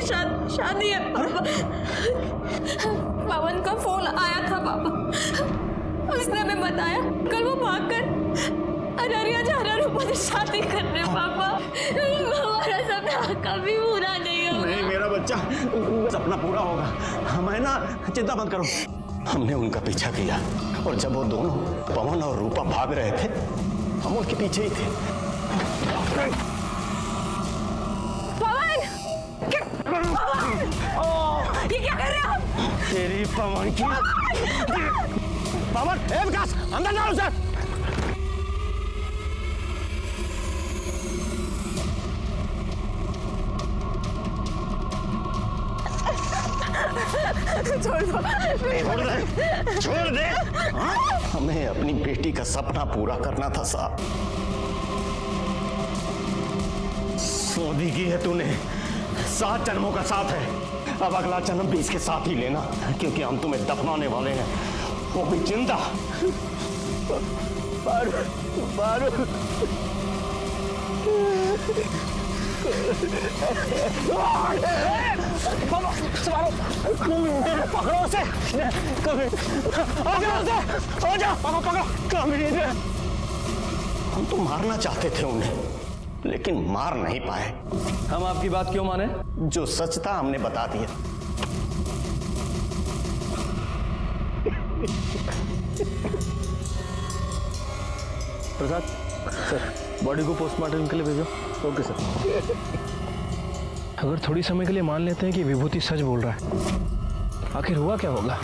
शादी है पापा। पवन का फोन आया था पापा, उसने हमें बताया कल वो भागकर अररिया जा रहा है मुझे शादी करने। पापा हमारा सपना कभी पूरा नहीं होगा। नहीं मेरा बच्चा, सपना पूरा होगा। मैं ना, चिंता मत करो। हमने उनका पीछा किया और जब वो दोनों पवन और रूपा भाग रहे थे हम उनके पीछे ही थे। पवन! ये क्या कर रहे हो आप? तेरी पवन की पवन, ए विकास अंदर जाओ उसे। छोड़ दो, छोड़ दे, छोड़ दे। हमें अपनी बेटी का सपना पूरा करना था साहब। शादी की है तूने, 7 जन्मों का साथ है। अब अगला जन्म भी इसके साथ ही लेना, क्योंकि हम तुम्हें दफनाने वाले हैं, वो भी जिंदा। बारू पकड़ो उसे, हो जा, पकड़ो। हम तो मारना चाहते थे उन्हें, लेकिन मार नहीं पाए। हम आपकी बात क्यों माने? जो सच था हमने बता दिया। प्रसाद सर, बॉडी को पोस्टमार्टम के लिए भेजो। Okay sir. अगर थोड़ी समय के लिए मान लेते हैं कि विभूति सच बोल रहा है, आखिर हुआ क्या होगा?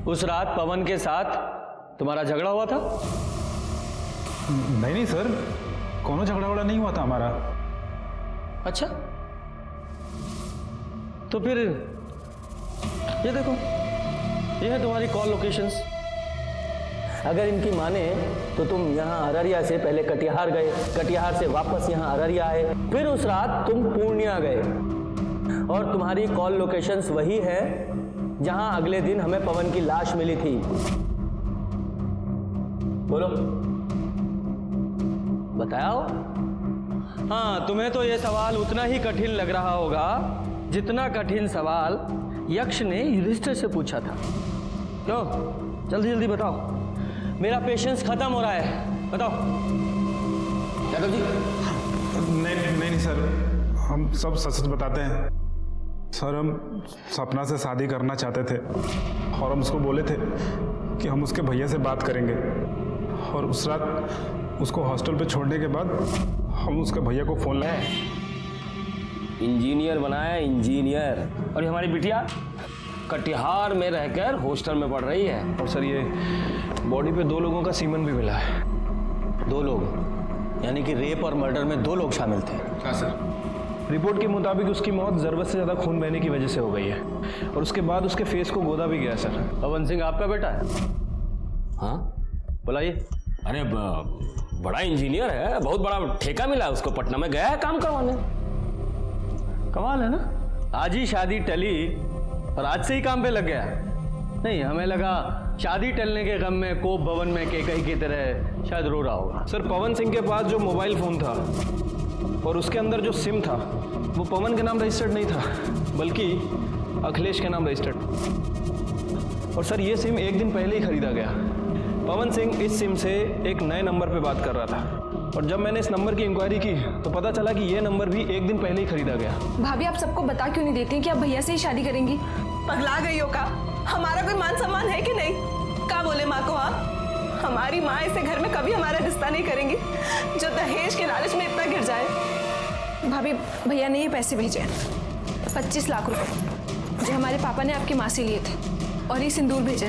उस रात पवन के साथ तुम्हारा झगड़ा हुआ था? नहीं सर, कोनो झगड़ा वगड़ा नहीं हुआ था हमारा। अच्छा, तो फिर ये देखो, ये है तुम्हारी कॉल लोकेशंस। अगर इनकी माने तो तुम यहाँ अररिया से पहले कटिहार गए, कटिहार से वापस यहाँ अररिया आए, फिर उस रात तुम पूर्णिया गए, और तुम्हारी कॉल लोकेशंस वही है जहाँ अगले दिन हमें पवन की लाश मिली थी। बोलो, बताओ। हाँ, तुम्हें तो ये सवाल उतना ही कठिन लग रहा होगा जितना कठिन सवाल यक्ष ने युधिष्ठिर से पूछा था। क्यों? जल्दी जल्दी बताओ, मेरा पेशेंस खत्म हो रहा है। बताओ यादव जी। नहीं सर, हम सब सच सच बताते हैं सर। हम सपना से शादी करना चाहते थे और हम उसको बोले थे कि हम उसके भैया से बात करेंगे, और उस रात उसको हॉस्टल पे छोड़ने के बाद हम उसके भैया को फोन लगाए। इंजीनियर बनाया, इंजीनियर। और ये हमारी बिटिया कटिहार में रहकर हॉस्टल में पढ़ रही है। और सर, ये बॉडी पे 2 लोगों का सीमन भी मिला है। 2 लोग, यानी कि रेप और मर्डर में 2 लोग शामिल थे। हाँ सर। रिपोर्ट के मुताबिक उसकी मौत जरूरत से ज्यादा खून बहने की वजह से हो गई है, और उसके बाद उसके फेस को गोदा भी गया। सर, पवन सिंह आपका बेटा है? हाँ, बुलाइए। अरे बड़ा इंजीनियर है, बहुत बड़ा ठेका मिला है उसको, पटना में गया है काम करवाने। कमाल है ना, आज ही शादी टली और आज से ही काम पे लग गया। नहीं, हमें लगा शादी टलने के गम में कोप भवन में केकई की तरह शायद रो रहा होगा। सर, पवन सिंह के पास जो मोबाइल फोन था और उसके अंदर जो सिम था वो पवन के नाम रजिस्टर्ड नहीं था, बल्कि अखिलेश के नाम रजिस्टर्ड। और सर, ये सिम 1 दिन पहले ही खरीदा गया। पवन सिंह इस सिम से एक नए नंबर पे बात कर रहा था, और जब मैंने इस नंबर की इंक्वायरी की तो पता चला कि ये नंबर भी 1 दिन पहले ही खरीदा गया। भाभी, आप सबको बता क्यों नहीं देती कि आप भैया से ही शादी करेंगी? पगला गई हो का? हमारा कोई मान सम्मान है कि नहीं? क्या बोले माँ को आप? हमारी माँ ऐसे घर में कभी हमारा रिश्ता नहीं करेंगी जो दहेज के लालच में इतना गिर जाए। भाभी, भैया ने ये पैसे भेजे 25 लाख रुपए जो हमारे पापा ने आपकी माँ से लिए थे, और ये सिंदूर भेजे।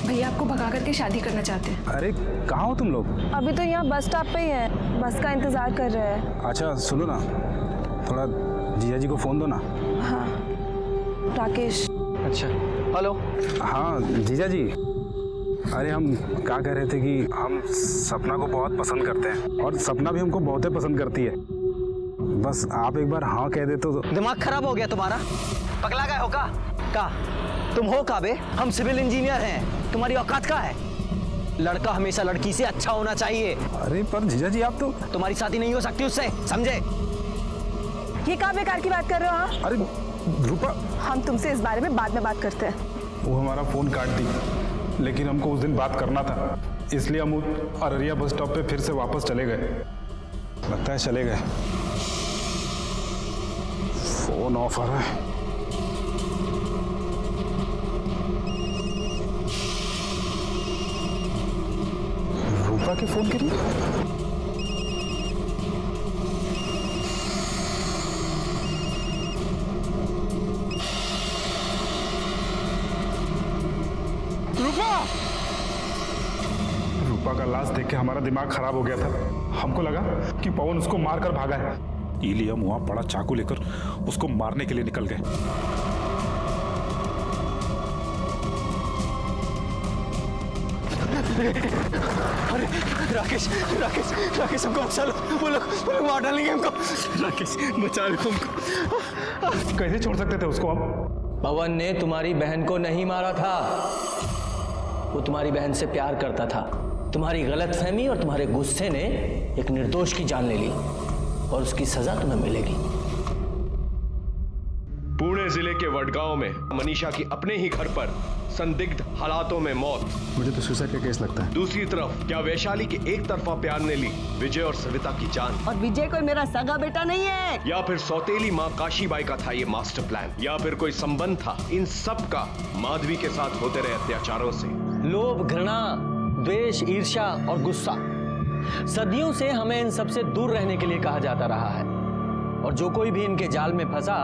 भैया आपको भगा करके शादी करना चाहते हैं। अरे कहाँ हो तुम लोग? अभी तो यहाँ बस स्टॉप पे ही है, बस का इंतजार कर रहे हैं। अच्छा सुनो ना, थोड़ा जीजा जी को फोन दो ना। हाँ, राकेश। अच्छा, हेलो। हाँ जीजा जी, अरे हम क्या कह रहे थे कि हम सपना को बहुत पसंद करते हैं, और सपना भी हमको बहुत ही पसंद करती है। बस आप एक बार हाँ कह देते तो। दिमाग खराब हो गया तुम्हारा? पगला गए हो का? तुम हो का बे? हम सिविल इंजीनियर हैं, तुम्हारी औकात का है? लड़का हमेशा लड़की से अच्छा होना चाहिए। अरे पर जीजा जी आप तो। तुम्हारी शादी नहीं हो सकती उससे, समझे? ये क्या बेकार की बात कर रहे हो? हाँ, अरे रूपा, हम तुमसे इस बारे में बाद में बात करते हैं। वो हमारा फोन काट दी, लेकिन हमको उस दिन बात करना था, इसलिए हम अररिया बस स्टॉप पे फिर से वापस चले गए। लगता है चले गए। फोन ऑफ आ रहा है। रूपा के फोन के लिए रूपा का लाश देख के हमारा दिमाग खराब हो गया था। हमको लगा कि पवन उसको मारकर भागा है, इसलिए हम वहां बड़ा चाकू लेकर उसको मारने के लिए निकल गए। अरे राकेश राकेश राकेश, हमको बचा लो, वो लोग मार डालेंगे हमको। राकेश बचा लो हमको। कैसे छोड़ सकते थे उसको हम? पवन ने तुम्हारी बहन को नहीं मारा था, वो तुम्हारी बहन से प्यार करता था। तुम्हारी गलतफहमी और तुम्हारे गुस्से ने एक निर्दोष की जान ले ली और उसकी सजा तुम्हें मिलेगी। पुणे जिले के वडगांव में मनीषा की अपने ही घर पर संदिग्ध हालातों में मौत। मुझे तो सुसाइड का केस लगता है। दूसरी तरफ क्या वैशाली के एक तरफा प्यार ने ली विजय और सविता की जान? और विजय कोई मेरा सगा बेटा नहीं है। या फिर सौतेली माँ काशीबाई का था ये मास्टर प्लान? या फिर कोई संबंध था इन सब का माधवी के साथ होते रहे अत्याचारों से? लोभ, घृणा, द्वेष, ईर्ष्या और गुस्सा सदियों से हमें इन सबसे दूर रहने के लिए कहा जाता रहा है, और जो कोई भी इनके जाल में फंसा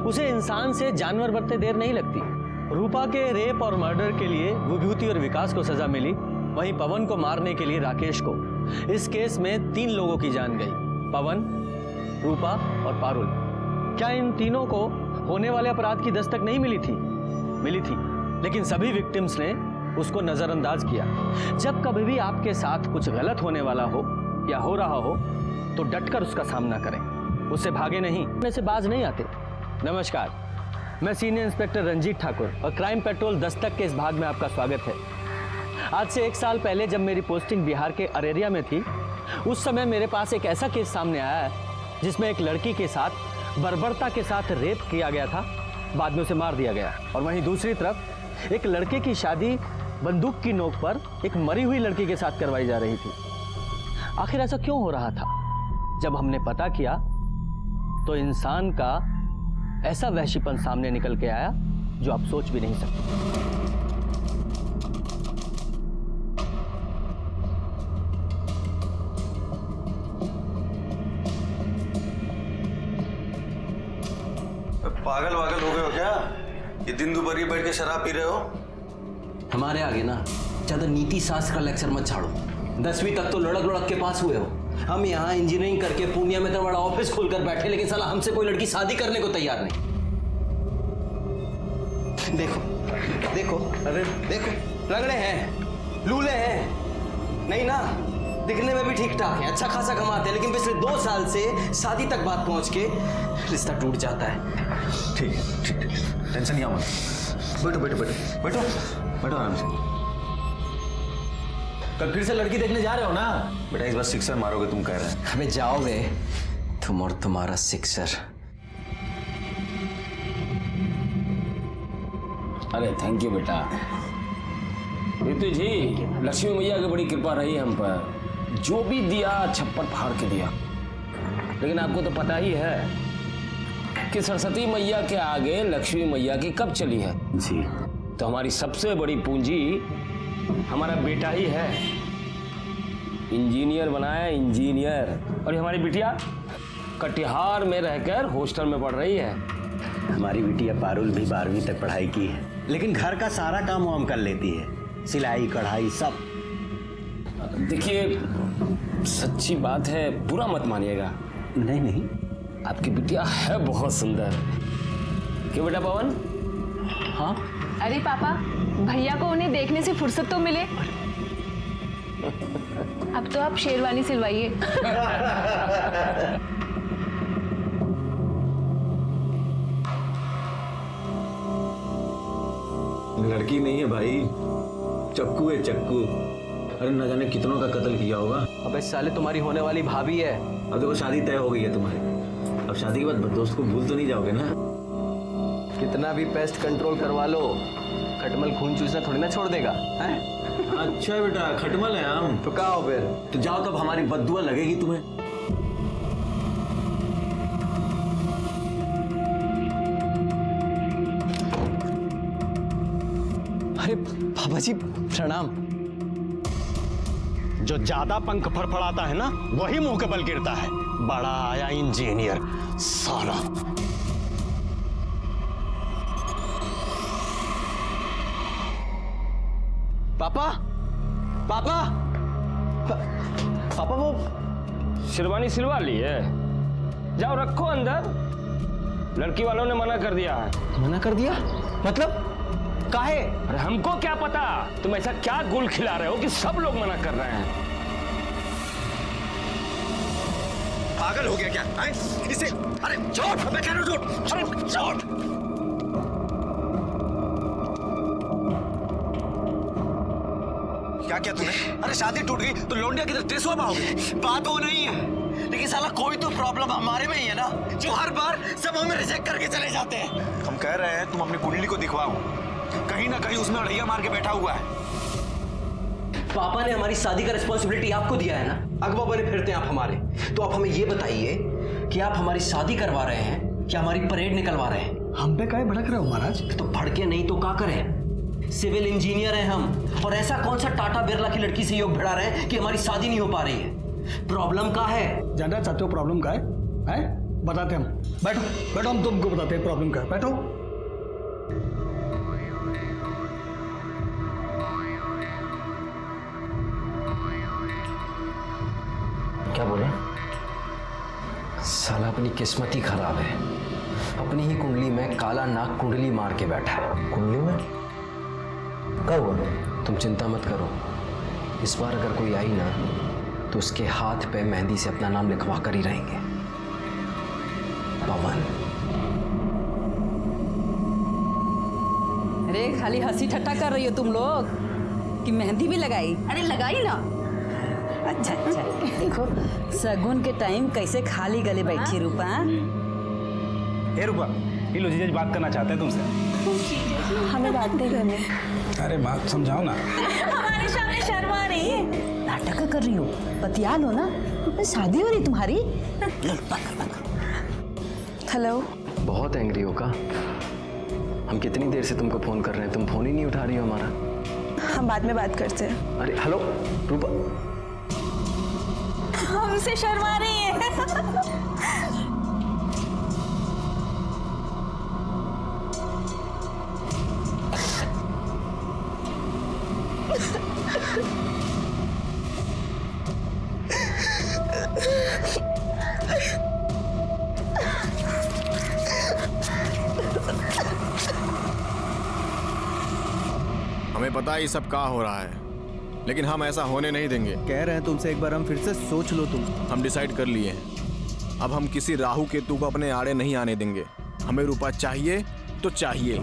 उसे इंसान से जानवर बनते देर नहीं लगती। रूपा के रेप और मर्डर के लिए विभूति और विकास को सजा मिली, वहीं पवन को मारने के लिए राकेश को। इस केस में 3 लोगों की जान गई, पवन, रूपा और पारुल। क्या इन तीनों को होने वाले अपराध की दस्तक नहीं मिली थी? मिली थी, लेकिन सभी विक्टिम्स ने उसको नजरअंदाज किया। जब कभी भी आपके साथ कुछ गलत होने वाला हो या हो रहा हो तो डटकर उसका सामना करें, उससे भागे नहीं, में से बाज नहीं आते। नमस्कार, मैं सीनियर इंस्पेक्टर रंजीत ठाकुर और क्राइम पेट्रोल दस्तक के इस भाग में आपका स्वागत है। आज से 1 साल पहले जब मेरी पोस्टिंग बिहार के अरेरिया में थी, उस समय मेरे पास एक ऐसा केस सामने आया है जिसमें एक लड़की के साथ बर्बरता के साथ रेप किया गया था, बाद में उसे मार दिया गया। और वहीं दूसरी तरफ एक लड़के की शादी बंदूक की नोक पर एक मरी हुई लड़की के साथ करवाई जा रही थी। आखिर ऐसा क्यों हो रहा था? जब हमने पता किया तो इंसान का ऐसा वहशीपन सामने निकल के आया जो आप सोच भी नहीं सकते। पागल वागल हो गए हो क्या? ये दिन दोपहर बैठ के शराब पी रहे हो? हमारे आगे ना ज्यादा नीति शास्त्र का लेक्चर मत झाड़ो। 10वीं तक तो लड़क लड़क के पास हुए हो। हम यहाँ इंजीनियरिंग करके पूर्णिया में तो बड़ा ऑफिस खोलकर बैठे, लेकिन साला हमसे कोई लड़की शादी करने को तैयार नहीं। देखो देखो, अरे देखो, रगड़े हैं, लूले हैं, नहीं ना, दिखने में भी ठीक ठाक है, अच्छा खासा कमाते हैं, लेकिन पिछले 2 साल से शादी तक बात पहुंच के रिश्ता टूट जाता है। ठीक है, ठीक है, टेंशन नहीं आओ मत। बैठो बैठो बैठो बैठो बैठो आराम से। कल फिर से लड़की देखने जा रहे हो ना? बेटा इस बार सिक्सर मारोगे तुम कह रहे हैं। हमें जाओगे तुम और तुम्हारा सिक्सर। अरे थैंक यू बेटा। ऋतु जी, लक्ष्मी मैया की बड़ी कृपा रही हम पर, जो भी दिया छप्पर फाड़ के दिया। लेकिन आपको तो पता ही है कि सरस्वती मैया के आगे लक्ष्मी मैया की कब चली है जी। तो हमारी सबसे बड़ी पूंजी हमारा बेटा ही है। इंजीनियर बनाया, इंजीनियर। और हमारी बिटिया कटिहार में रहकर हॉस्टल में पढ़ रही है। हमारी बिटिया पारुल भी 12वीं तक पढ़ाई की है, लेकिन घर का सारा काम वो हम कर लेती है, सिलाई कढ़ाई सब। देखिए सच्ची बात है, बुरा मत मानिएगा। नहीं नहीं, आपकी बिटिया है बहुत सुंदर। क्यों बेटा पवन? हाँ। अरे पापा, भैया को उन्हें देखने से फुर्सत तो मिले। अब तो आप शेरवानी सिलवाइए। लड़की नहीं है भाई, चक्कू है चक्कू। अरे न जाने कितनों का कत्ल किया होगा। अबे साले, तुम्हारी होने वाली भाभी है। अब देखो शादी तय हो गई है तुम्हारी। अब शादी के बाद दोस्त को भूल तो नहीं जाओगे ना? कितना भी पेस्ट कंट्रोल करवा लो, खटमल खून चूसना थोड़ी ना छोड़ देगा, हैं? अच्छा है बेटा, खटमल है हम। तो क्या हो फिर? तो जाओ, तब हमारी बद्दुआ लगेगी तुम्हें। अरे बाबा जी प्रणाम। जो ज्यादा पंख फड़फड़ाता है ना वही मुंह के बल गिरता है। बड़ा आया इंजीनियर साला। पापा पापा पापा वो शेरवानी सिलवा ली है, जाओ रखो अंदर। लड़की वालों ने मना कर दिया है। मना कर दिया? मतलब काहे? अरे हमको क्या पता, तुम ऐसा क्या गुल खिला रहे हो कि सब लोग मना कर रहे हैं। पागल हो गया क्या? इसे अरे छोड़, मैं कह रहा हूं छोड़, अरे छोड़। क्या किया तूने? अरे शादी टूट गई तो लौंडिया किधर टेसुआ पाओगे? बात वो नहीं है, लेकिन साला कोई तो प्रॉब्लम हमारे में ही है ना, जो हर बार सब हमें रिजेक्ट करके चले जाते हैं। हम कह रहे हैं तुम अपनी कुंडली को दिखवाओ, कहीं ना कहीं उसमें अड़ैया मार के बैठा हुआ है। पापा ने हमारी शादी का रिस्पॉन्सिबिलिटी आपको दिया है ना, अगवा बने फिरते हैं आप हमारे। तो आप हमें ये बताइए कि आप हमारी शादी करवा रहे हैं कि हमारी परेड निकलवा रहे हैं? हम पे काहे भड़क रहे हो महाराज? तो भड़के नहीं तो क्या करें? सिविल इंजीनियर हैं हम, और ऐसा कौन सा टाटा बिरला की लड़की से योग भिड़ा रहे हैं कि हमारी शादी नहीं हो पा रही है? प्रॉब्लम क्या है? जानना चाहते हो प्रॉब्लम का है? बताते हम। बैठो बैठो, हम तुमको बताते हैं प्रॉब्लम का है। बैठो। क्या बोले? साला अपनी किस्मत ही खराब है, अपनी ही कुंडली में काला नाग कुंडली मार के बैठा है। कुंडली में क्या हुआ? तुम चिंता मत करो, इस बार अगर कोई आई ना तो उसके हाथ पे मेहंदी से अपना नाम लिखवा कर ही रहेंगे, पवन। अरे खाली हंसी ठट्टा कर रही हो तुम लोग कि मेहंदी भी लगाई? अरे लगाई ना। अच्छा अच्छा, देखो सगुन के टाइम कैसे खाली गले बैठी रूपा। ए रूपा, ये लो, जीजा जी बात करना चाहते हैं तुमसे। हमें बात नहीं करनी। अरे बात समझाओ ना। हमारे सामने शर्मा रही है, नाटक कर रही हो, बतिया लो ना, शादी हो रही तुम्हारी। हेलो। बहुत एंग्री हो का? हम कितनी देर से तुमको फोन कर रहे हैं, तुम फोन ही नहीं उठा रही हो हमारा। हम बाद में बात करते हैं। अरे हेलो रूपा, हमसे शर्मा रही है। हमें पता है ये सब क्या हो रहा है, लेकिन हम ऐसा होने नहीं देंगे। कह रहे हैं तुमसे एक बार, हम फिर से सोच लो तुम। हम डिसाइड कर लिए हैं, अब हम किसी राहु केतु को अपने आड़े नहीं आने देंगे। हमें रूपा चाहिए तो चाहिए।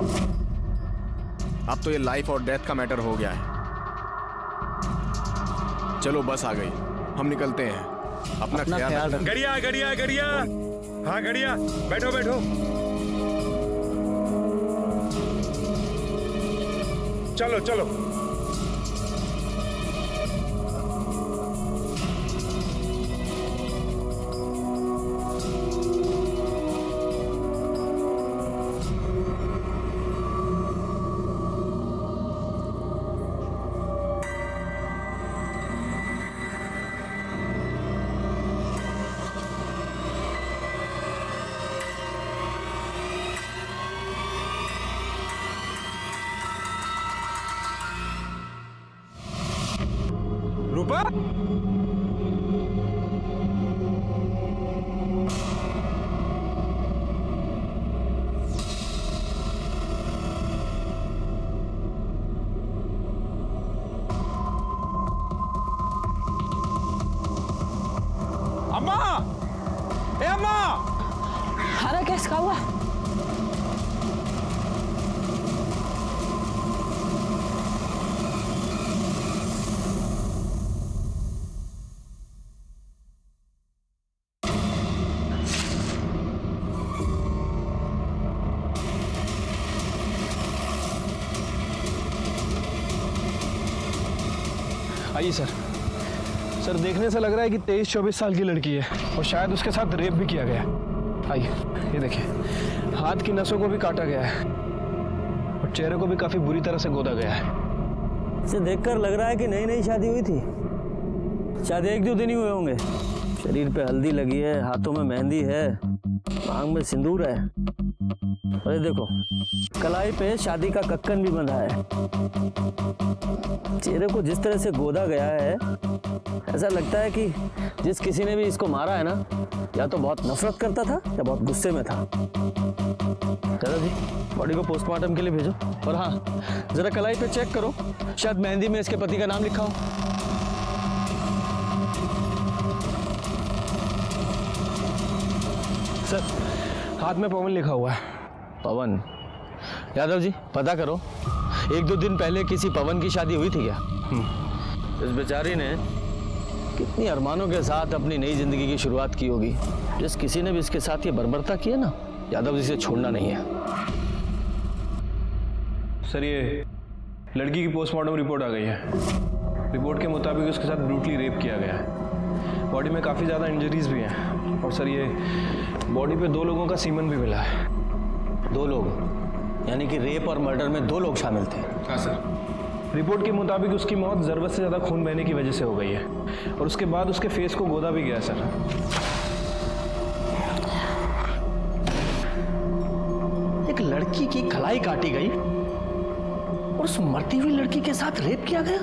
अब तो ये लाइफ और डेथ का मैटर हो गया है। चलो बस आ गई, हम निकलते हैं। अपना ख्याल रखना। गड़िया गड़िया गड़िया, हाँ गड़िया, बैठो बैठो। चलो चलो। रूपा, अम्मा, ए अम्मा। हरा कैसे हुआ? आइए सर। सर देखने से लग रहा है कि 23-24 साल की लड़की है और शायद उसके साथ रेप भी किया गया है। आइए ये देखिए, हाथ की नसों को भी काटा गया है और चेहरे को भी काफी बुरी तरह से गोदा गया है। इसे देखकर लग रहा है कि नई नई शादी हुई थी। शायद 1-2 दिन ही हुए होंगे। शरीर पे हल्दी लगी है, हाथों में मेहंदी है, मांग में सिंदूर है। अरे देखो, कलाई पे शादी का कक्कन भी बंधा है। चेहरे को जिस तरह से गोदा गया है, ऐसा लगता है कि जिस किसी ने भी इसको मारा है ना, या तो बहुत नफरत करता था या बहुत गुस्से में था। दादा जी, बॉडी को पोस्टमार्टम के लिए भेजो। और हाँ, जरा कलाई पे चेक करो, शायद मेहंदी में इसके पति का नाम लिखा हो। सर हाथ में पवन लिखा हुआ है। पवन? यादव जी पता करो, 1-2 दिन पहले किसी पवन की शादी हुई थी क्या? इस बेचारी ने कितनी अरमानों के साथ अपनी नई जिंदगी की शुरुआत की होगी। जिस किसी ने भी इसके साथ ये बर्बरता की है ना, यादव जी से छोड़ना नहीं है। सर ये लड़की की पोस्टमार्टम रिपोर्ट आ गई है। रिपोर्ट के मुताबिक उसके साथ ब्रूटली रेप किया गया है। बॉडी में काफ़ी ज़्यादा इंजरीज भी हैं और सर ये बॉडी पे 2 लोगों का सीमन भी मिला है। 2 लोग? यानी कि रेप और मर्डर में 2 लोग शामिल थे? हाँ सर। रिपोर्ट के मुताबिक उसकी मौत ज़रूरत से ज़्यादा खून बहने की वजह से हो गई है और उसके बाद उसके फेस को गोदा भी गया सर। एक लड़की की कलाई काटी गई और उस मरती हुई लड़की के साथ रेप किया गया?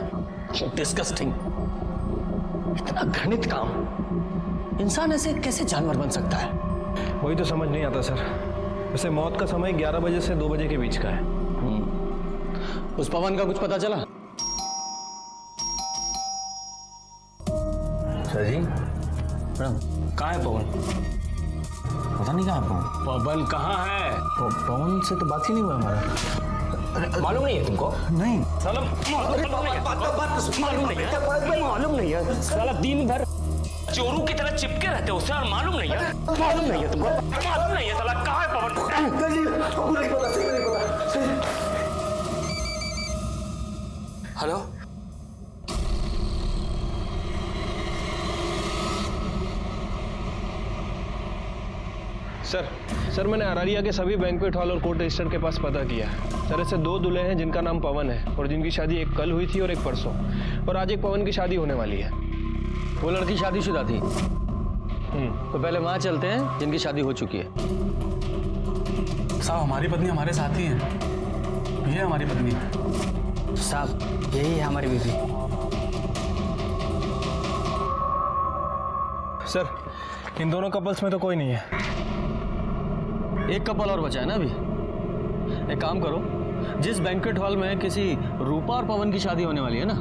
डिस्गस्टिंग। इतना घृणित काम। इंसान ऐसे कैसे जानवर बन सकता है? वही तो समझ नहीं आता सर। वैसे मौत का समय 11 बजे से 2 बजे के बीच का है। उस पवन का कुछ पता चला? सर जी प्रणाम। कहाँ है पवन? पता नहीं कहाँ पवन। पवन कहाँ है? पवन से तो बात ही नहीं हुआ हमारा। मालूम नहीं है तुमको? नहीं। साला मालूम नहीं है। साला दिन भर चोरू की तरह चिपके रहते हो उससे और मालूम नहीं है? मालूम नहीं है तुमको? मालूम नहीं है साला कहाँ है पवन? हेलो सर मैंने अरारिया के सभी बैंक्वेट हॉल और कोर्ट रजिस्टर के पास पता किया। सर ऐसे 2 दूल्हे हैं जिनका नाम पवन है और जिनकी शादी एक कल हुई थी और एक परसों, और आज एक पवन की शादी होने वाली है। वो लड़की शादीशुदा थी? तो पहले वहां चलते हैं जिनकी शादी हो चुकी है। साहब हमारी पत्नी हमारे साथ ही है। ये हमारी पत्नी है। साहब यही है हमारी बीवी। सर इन दोनों कपल्स में तो कोई नहीं है। एक कपल और बचा है ना अभी। एक काम करो, जिस बैंक्वेट हॉल में किसी रूपा और पवन की शादी होने वाली है ना,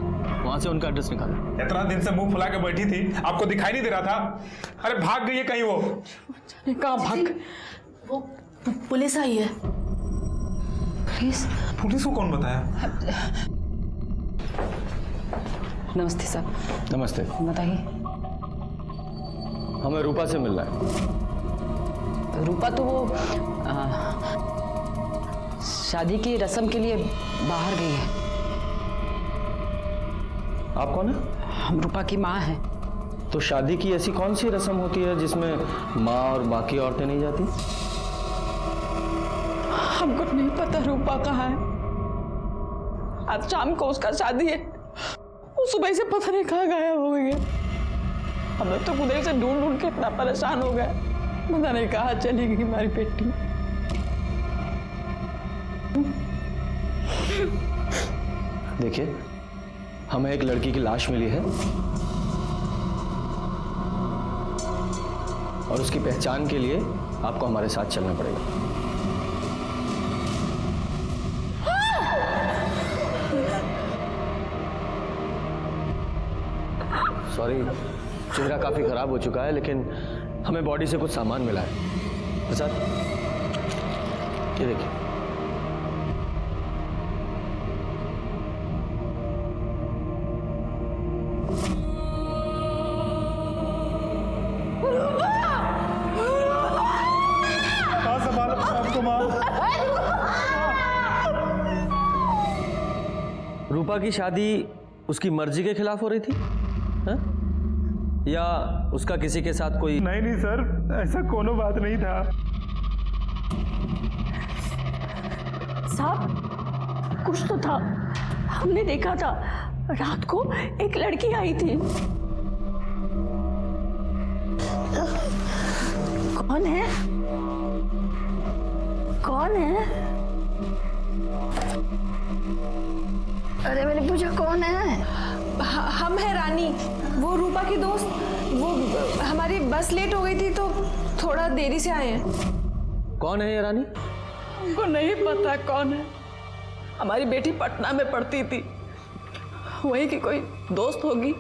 वहां से उनका एड्रेस निकालो। इतना दिन से मुंह फुला के बैठी थी, आपको दिखाई नहीं दे रहा था? अरे भाग गई है कहीं वो। कहाँ भाग? वो पुलिस आई है। पुलिस को कौन बताया? नमस्ते साहब। नमस्ते। बताइए। हमें रूपा से मिलना है। रूपा तो वो शादी की रस्म के लिए बाहर गई है। आप कौन है? हम रूपा की माँ हैं। तो शादी की ऐसी कौन सी रस्म होती है जिसमें माँ और बाकी औरतें नहीं जाती? हमको नहीं पता रूपा कहाँ है। आज शाम को उसका शादी है। वो सुबह से पता नहीं कहाँ गायब हो गई है। हम लोग तो उधर से ढूंढ ढूंढ के इतना परेशान हो गए, पता नहीं कहाँ चली गई हमारी बेटी। देखिए, हमें एक लड़की की लाश मिली है और उसकी पहचान के लिए आपको हमारे साथ चलना पड़ेगा। सॉरी, चेहरा काफी खराब हो चुका है, लेकिन हमें बॉडी से कुछ सामान मिला है। प्रसाद, ये देखिए। रूपा की शादी उसकी मर्जी के खिलाफ हो रही थी हा? या उसका किसी के साथ कोई? नहीं नहीं सर, ऐसा कोनो बात नहीं था। साहब कुछ तो था, हमने देखा था रात को एक लड़की आई थी। कौन है? कौन है? अरे मैंने पूछा कौन है? हम है रानी, वो रूपा की दोस्त। वो हमारी बस लेट हो गई थी तो थोड़ा देरी से आए हैं। कौन है ये रानी? हमको नहीं पता कौन है। हमारी बेटी पटना में पढ़ती थी, वही की कोई दोस्त होगी।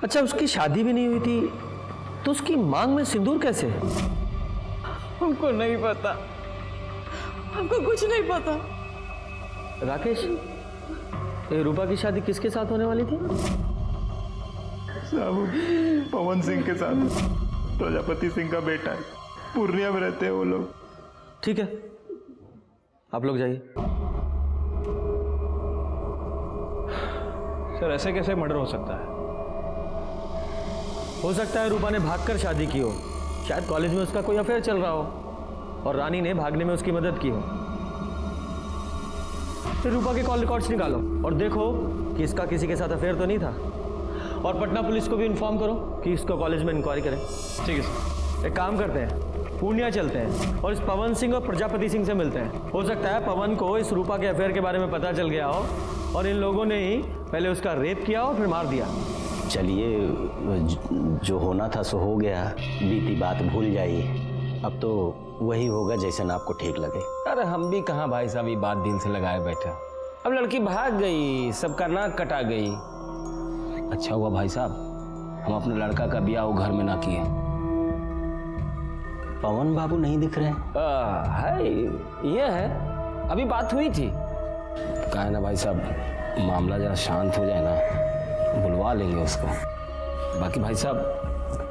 अच्छा, उसकी शादी भी नहीं हुई थी तो उसकी मांग में सिंदूर कैसे? हमको नहीं पता, हमको कुछ नहीं पता। राकेश, ये रूपा की शादी किसके साथ होने वाली थी? साहब पवन सिंह के साथ, प्रजापति सिंह का बेटा है, पूर्णिया में रहते हैं वो लोग। ठीक है, आप लोग जाइए। सर ऐसे कैसे मर्डर हो सकता है? हो सकता है रूपा ने भागकर शादी की हो, शायद कॉलेज में उसका कोई अफेयर चल रहा हो और रानी ने भागने में उसकी मदद की हो। फिर रूपा के कॉल रिकॉर्ड्स निकालो और देखो कि इसका किसी के साथ अफेयर तो नहीं था, और पटना पुलिस को भी इन्फॉर्म करो कि इसको कॉलेज में इंक्वायरी करें। ठीक है सर। एक काम करते हैं, पूर्णिया चलते हैं और इस पवन सिंह और प्रजापति सिंह से मिलते हैं। हो सकता है पवन को इस रूपा के अफेयर के बारे में पता चल गया हो और इन लोगों ने ही पहले उसका रेप किया और फिर मार दिया। चलिए, जो होना था सो हो गया, बीती बात भूल जाइए। अब तो वही होगा जैसे ना आपको ठीक लगे। अरे हम भी कहाँ भाई साहब ये बात दिल से लगाए बैठे। अब लड़की भाग गई, सबका नाक कटा गई। अच्छा हुआ भाई साहब हम अपने लड़का का ब्याह वो घर में ना किए। पवन बाबू नहीं दिख रहे हैं? है, ये है, अभी बात हुई थी। कहा है ना भाई साहब, मामला जरा शांत हो जाए ना, बुलवा लेंगे उसको। बाकी भाई साहब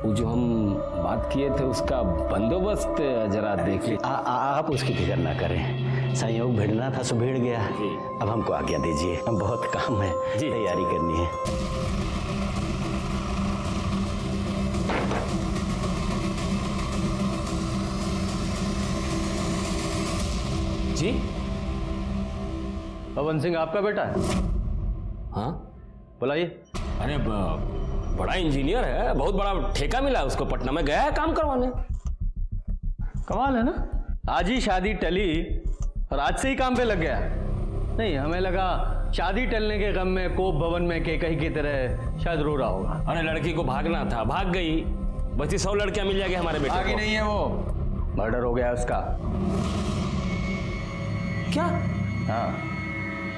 वो जो हम बात किए थे उसका बंदोबस्त जरा देखिए। आप उसकी फिक्र ना करें, संयोग भिड़ना था सो भिड़ गया। अब हमको आज्ञा दीजिए, हम बहुत काम है, तैयारी करनी है। जी, पवन सिंह आपका बेटा है? हाँ बुलाइए। अरे बड़ा इंजीनियर है, बहुत बड़ा ठेका मिला उसको, पटना में गया है काम करवाने। कमाल है ना, आज ही शादी टली और आज से ही काम पे लग गया। नहीं, हमें लगा शादी टलने के गम में कोप भवन में केकई की तरह शायद रो रहा होगा। अरे लड़की को भागना था, भाग गई, बस 100 लड़कियां मिल जाएगी हमारे बेटे भागी को। नहीं है वो, मर्डर हो गया उसका। क्या? हाँ,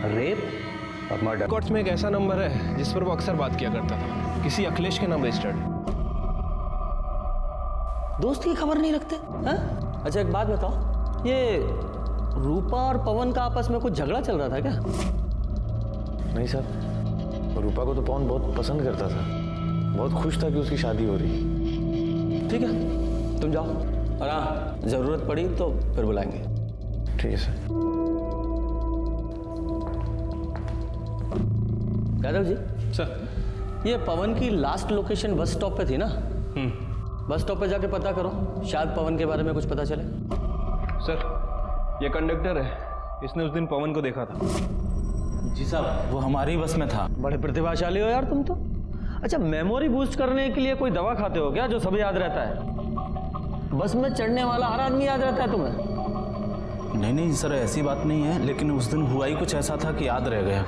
रेप और मर्डर। कोर्ट्स में एक ऐसा नंबर है जिस पर वो अक्सर बात किया करता था, किसी अखिलेश के नाम रजिस्टर्ड। दोस्त की खबर नहीं रखते हैं? अच्छा एक बात बताओ, ये रूपा और पवन का आपस में कुछ झगड़ा चल रहा था क्या? नहीं सर, रूपा को तो पवन बहुत पसंद करता था, बहुत खुश था कि उसकी शादी हो रही। ठीक है, तुम जाओ, और हाँ जरूरत पड़ी तो फिर बुलाएंगे। ठीक है सर। यादव जी सर, ये पवन की लास्ट लोकेशन बस स्टॉप पे थी ना? बस स्टॉप पे जाके पता करो, शायद पवन के बारे में कुछ पता चले। सर ये कंडक्टर है, इसने उस दिन पवन को देखा था। जी साहब, वो हमारी बस में था। बड़े प्रतिभाशाली हो यार तुम तो। अच्छा, मेमोरी बूस्ट करने के लिए कोई दवा खाते हो क्या जो सब याद रहता है? बस में चढ़ने वाला हर आदमी याद रहता है तुम्हें? नहीं नहीं सर, ऐसी बात नहीं है, लेकिन उस दिन हुआ ही कुछ ऐसा था कि याद रह गया।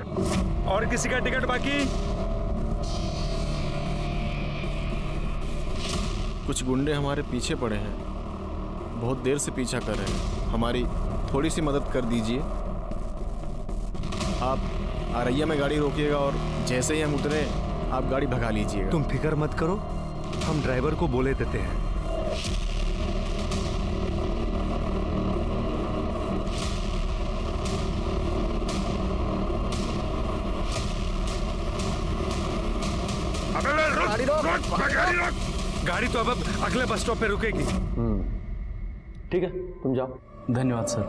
और किसी का टिकट बाकी? कुछ गुंडे हमारे पीछे पड़े हैं, बहुत देर से पीछा कर रहे हैं, हमारी थोड़ी सी मदद कर दीजिए। आप आरैया में गाड़ी रोकिएगा और जैसे ही हम उतरे आप गाड़ी भगा लीजिएगा। तुम फिक्र मत करो, हम ड्राइवर को बोले देते हैं। गाड़ी रोक। गाड़ी तो अब अगले बस स्टॉप पे रुकेगी। ठीक है, तुम जाओ। धन्यवाद सर।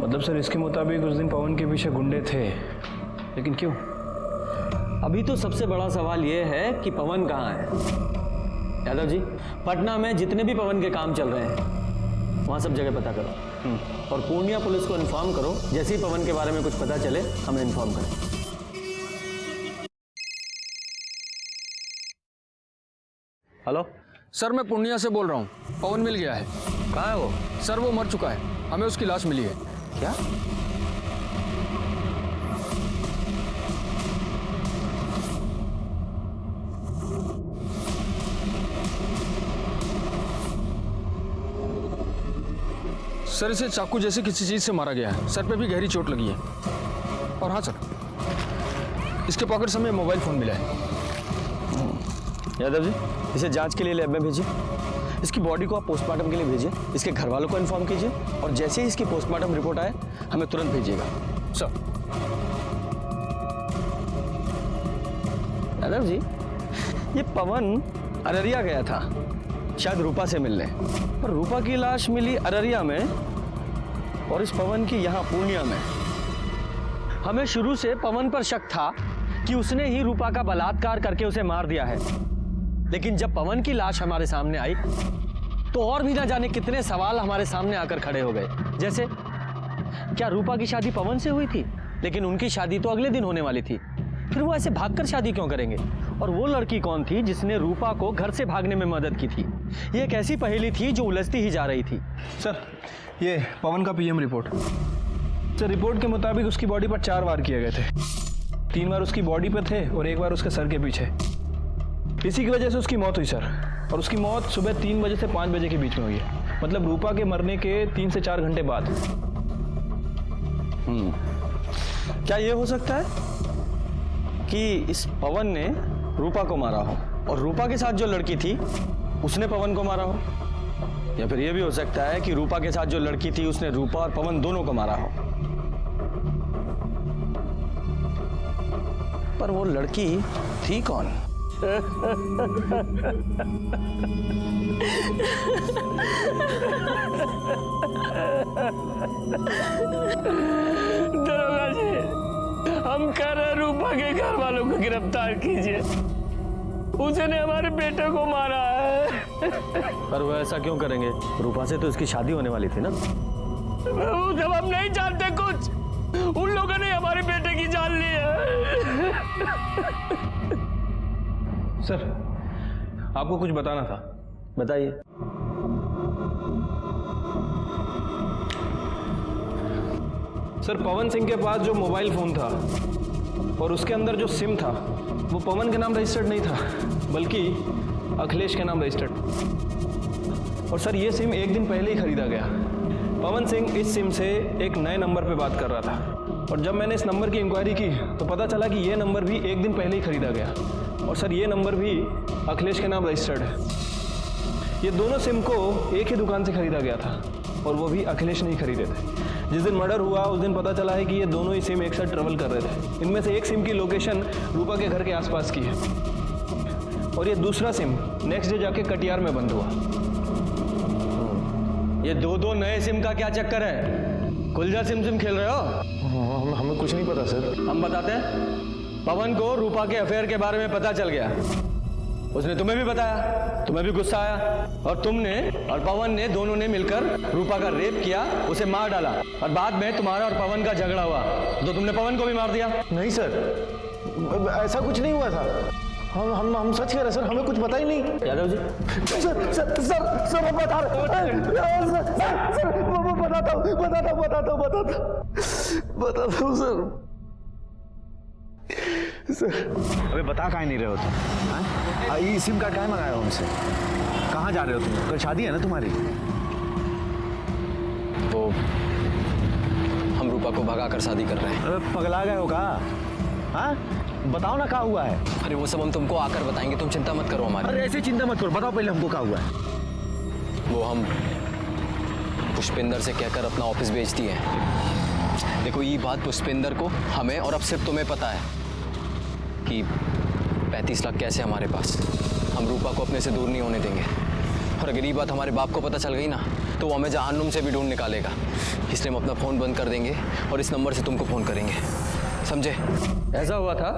मतलब सर इसके मुताबिक उस दिन पवन के पीछे गुंडे थे, लेकिन क्यों? अभी तो सबसे बड़ा सवाल यह है कि पवन कहाँ है। यादव जी, पटना में जितने भी पवन के काम चल रहे हैं वहाँ सब जगह पता करो और पूर्णिया पुलिस को इन्फॉर्म करो। जैसे ही पवन के बारे में कुछ पता चले हमें इन्फॉर्म करें। हेलो सर, मैं पूर्णिया से बोल रहा हूँ। पवन मिल गया है। कहाँ है वो? सर वो मर चुका है, हमें उसकी लाश मिली है। क्या? सर इसे चाकू जैसे किसी चीज से मारा गया है। सर पे भी गहरी चोट लगी है। और हाँ सर, इसके पॉकेट से हमें मोबाइल फोन मिला है। यादव जी, इसे जांच के लिए लैब में भेजिए। इसकी बॉडी को आप पोस्टमार्टम के लिए भेजिए। इसके घर वालों को इन्फॉर्म कीजिए और जैसे ही इसकी पोस्टमार्टम रिपोर्ट आए हमें तुरंत भेजिएगा। सर। यादव जी, ये पवन अररिया गया था शायद रूपा से मिलने, पर रूपा की लाश मिली अररिया में और इस पवन की यहाँ पूर्णिया में। हमें शुरू से पवन पर शक था कि उसने ही रूपा का बलात्कार करके उसे मार दिया है, लेकिन जब पवन की लाश हमारे सामने आई तो और भी ना जाने कितने सवाल हमारे सामने आकर खड़े हो गए। जैसे, क्या रूपा की शादी पवन से हुई थी? लेकिन उनकी शादी तो अगले दिन होने वाली थी, फिर वो ऐसे भागकर शादी क्यों करेंगे? और वो लड़की कौन थी जिसने रूपा को घर से भागने में मदद की थी? ये एक ऐसी पहेली थी जो उलझती ही जा रही थी। सर, ये पवन का पीएम रिपोर्ट। सर, रिपोर्ट के मुताबिक उसकी बॉडी पर 4 वार किए गए थे। 3 बार उसकी बॉडी पे थे और 1 बार उसके सर के पीछे। इसी की वजह से उसकी मौत हुई सर। और उसकी मौत सुबह 3 बजे से 5 बजे के बीच में हुई है, मतलब रूपा के मरने के 3 से 4 घंटे बाद। क्या ये हो सकता है कि इस पवन ने रूपा को मारा हो और रूपा के साथ जो लड़की थी उसने पवन को मारा हो? या फिर ये भी हो सकता है कि रूपा के साथ जो लड़की थी उसने रूपा और पवन दोनों को मारा हो? पर वो लड़की थी कौन? दरोगा जी, हम कह रहे रूपा के घर वालों को गिरफ्तार कीजिए। उसने हमारे बेटे को मारा है। पर वो ऐसा क्यों करेंगे? रूपा से तो इसकी शादी होने वाली थी ना। वो सब हम नहीं जानते कुछ। उन लोगों ने हमारे बेटे की जान ली है। सर, आपको कुछ बताना था। बताइए। सर, पवन सिंह के पास जो मोबाइल फोन था और उसके अंदर जो सिम था वो पवन के नाम रजिस्टर्ड नहीं था, बल्कि अखिलेश के नाम रजिस्टर्ड। और सर, ये सिम 1 दिन पहले ही खरीदा गया। पवन सिंह इस सिम से एक नए नंबर पे बात कर रहा था और जब मैंने इस नंबर की इंक्वायरी की तो पता चला कि ये नंबर भी 1 दिन पहले ही खरीदा गया। और सर, ये नंबर भी अखिलेश के नाम रजिस्टर्ड है। ये दोनों सिम को एक ही दुकान से खरीदा गया था और वो भी अखिलेश ने ही खरीदे थे। जिस दिन मर्डर हुआ उस दिन पता चला है कि ये दोनों ही सिम एक साथ ट्रेवल कर रहे थे। इनमें से एक सिम की लोकेशन रूपा के घर के आसपास की है और ये दूसरा सिम नेक्स्ट डे जाके कटियार में बंद हुआ। ये 2 नए सिम का क्या चक्कर है? कुलजा सिम खेल रहे हो? हमें कुछ नहीं पता सर। हम बताते हैं। पवन को रूपा के अफेयर के बारे में पता चल गया। उसने तुम्हें भी बताया, तुम्हें भी गुस्सा आया और तुमने और पवन ने दोनों ने मिलकर रूपा का रेप किया, उसे मार डाला और बाद में तुम्हारा और पवन का झगड़ा हुआ तो तुमने पवन को भी मार दिया। नहीं सर, ऐसा कुछ नहीं हुआ था। हम सच कह रहे सर, हमें कुछ पता ही नहीं। यादव जी, सर मैं बता रहा हूँ, बताता हूँ सर। अबे बता काहे नहीं रहे हो तुम? ये सिम कार्ड काहे मंगाया हो हमसे? कहाँ जा रहे हो तुम? कल शादी है ना तुम्हारी? वो हम रूपा को भगा कर शादी कर रहे हैं। अबे पगला गए हो का? हाँ, बताओ ना क्या हुआ है। अरे वो सब हम तुमको आकर बताएंगे, तुम चिंता मत करो हमारी। अरे ऐसे चिंता मत करो, बताओ पहले हमको क्या हुआ है। वो हम पुष्पिंदर से कहकर अपना ऑफिस बेच दिए हैं। देखो, ये बात पुष्पिंदर को, हमें और अब सिर्फ तुम्हें पता है कि 35 लाख कैसे हमारे पास। हम रूपा को अपने से दूर नहीं होने देंगे और अगर ये बात हमारे बाप को पता चल गई ना तो वो हमें जहन्नुम से भी ढूंढ निकालेगा। इसलिए हम अपना फ़ोन बंद कर देंगे और इस नंबर से तुमको फ़ोन करेंगे, समझे? ऐसा हुआ था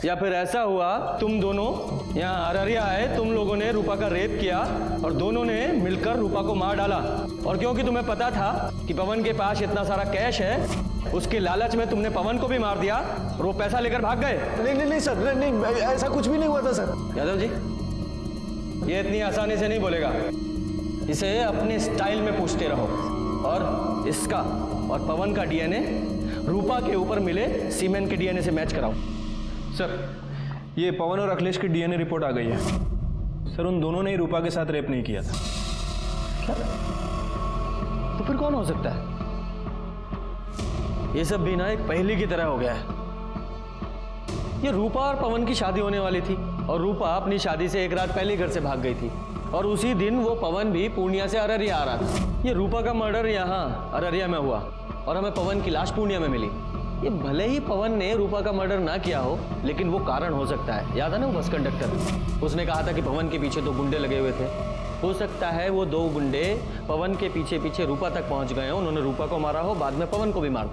या फिर ऐसा हुआ तुम दोनों यहाँ अररिया आए, तुम लोगों ने रूपा का रेप किया और दोनों ने मिलकर रूपा को मार डाला, और क्योंकि तुम्हें पता था कि पवन के पास इतना सारा कैश है, उसके लालच में तुमने पवन को भी मार दिया और वो पैसा लेकर भाग गए। नहीं सर, नहीं ऐसा कुछ भी नहीं हुआ था सर। यादव जी, ये इतनी आसानी से नहीं बोलेगा, इसे अपने स्टाइल में पूछते रहो और इसका और पवन का डीएनए रूपा के ऊपर मिले सीमेंट के डीएनए से मैच कराओ। सर, ये पवन और अखिलेश की डीएनए रिपोर्ट आ गई है। सर, उन दोनों ने ही रूपा के साथ रेप नहीं किया था। क्या? तो फिर कौन हो सकता है? ये सब भी ना एक पहेली की तरह हो गया है। ये रूपा और पवन की शादी होने वाली थी और रूपा अपनी शादी से एक रात पहले घर से भाग गई थी, और उसी दिन वो पवन भी पूर्णिया से अररिया आ रहा था। ये रूपा का मर्डर यहाँ अररिया में हुआ और हमें पवन की लाश पूर्णिया में मिली। ये भले ही पवन ने रूपा का मर्डर ना किया हो, लेकिन वो कारण हो सकता है। याद है ना वो बस कंडक्टर, उसने कहा था कि पवन के पीछे 2 गुंडे लगे हुए थे। हो सकता है वो 2 गुंडे पवन के पीछे पीछे रूपा तक पहुंच गए हो, उन्होंने रूपा को मारा हो, बाद में पवन को भी मार दिया।